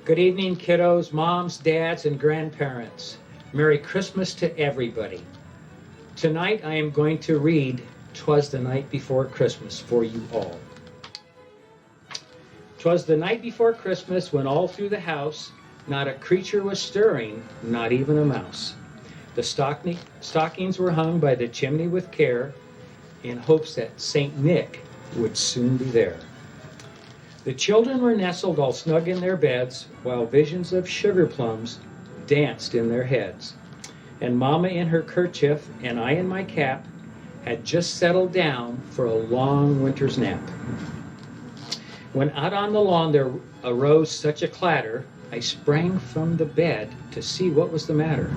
Good evening, kiddos, moms, dads, and grandparents. Merry Christmas to everybody. Tonight I am going to read "Twas the Night Before Christmas" for you all. 'Twas the night before Christmas when all through the house not a creature was stirring, not even a mouse. The stockings were hung by the chimney with care in hopes that St. Nick would soon be there. The children were nestled all snug in their beds while visions of sugar plums danced in their heads. And Mama in her kerchief and I in my cap had just settled down for a long winter's nap. When out on the lawn there arose such a clatter, I sprang from the bed to see what was the matter.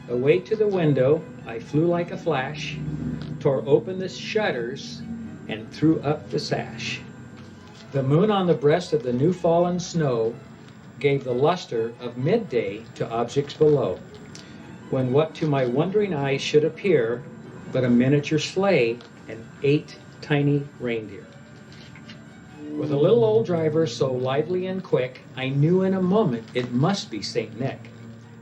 Away to the window I flew like a flash, tore open the shutters, and threw up the sash. The moon on the breast of the new fallen snow gave the luster of midday to objects below, when what to my wondering eyes should appear but a miniature sleigh and 8 tiny reindeer. With a little old driver so lively and quick, I knew in a moment it must be St. Nick.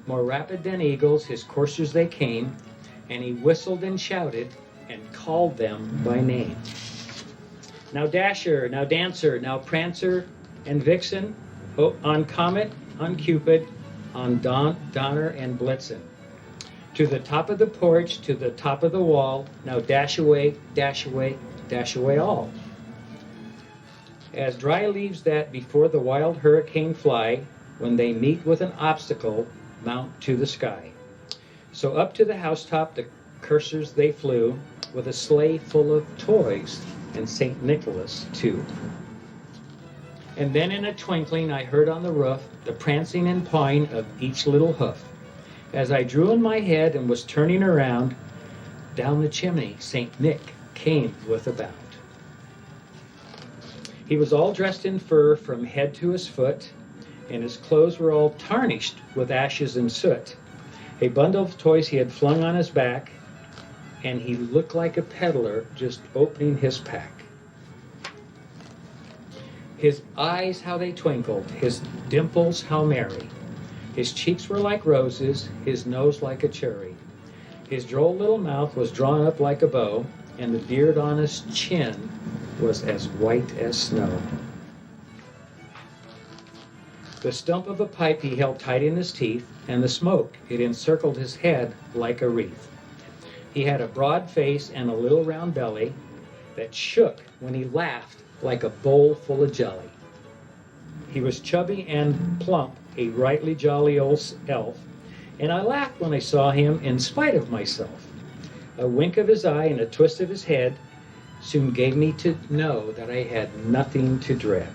More rapid than eagles, his coursers they came, and he whistled and shouted and called them by name. Now Dasher, now Dancer, now Prancer and Vixen, on Comet, on Cupid, on Donner and Blitzen. To the top of the porch, to the top of the wall, now dash away, dash away, dash away all. As dry leaves that before the wild hurricane fly, when they meet with an obstacle, mount to the sky. So up to the housetop the coursers they flew, with a sleigh full of toys, and St. Nicholas too. And then in a twinkling I heard on the roof the prancing and pawing of each little hoof. As I drew in my head and was turning around, down the chimney St. Nick came with a bound. He was all dressed in fur from head to his foot, and his clothes were all tarnished with ashes and soot. A bundle of toys he had flung on his back, and he looked like a peddler just opening his pack. His eyes, how they twinkled, his dimples, how merry. His cheeks were like roses, his nose like a cherry. His droll little mouth was drawn up like a bow, and the beard on his chin was as white as snow. The stump of a pipe he held tight in his teeth, and the smoke, it encircled his head like a wreath. He had a broad face and a little round belly that shook when he laughed like a bowl full of jelly. He was chubby and plump, a rightly jolly old elf, and I laughed when I saw him in spite of myself. A wink of his eye and a twist of his head soon gave me to know that I had nothing to dread.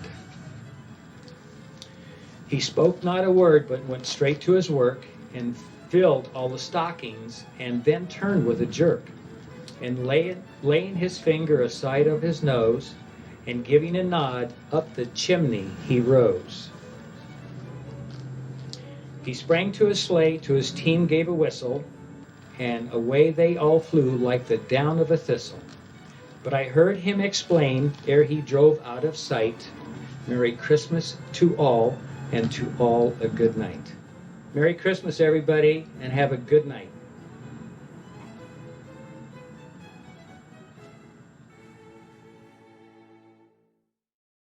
He spoke not a word, but went straight to his work and filled all the stockings, and then turned with a jerk, and laying his finger aside of his nose, and giving a nod, up the chimney he rose. He sprang to his sleigh, to his team gave a whistle, and away they all flew like the down of a thistle. But I heard him explain, ere he drove out of sight, Merry Christmas to all, and to all a good night. Merry Christmas, everybody, and have a good night.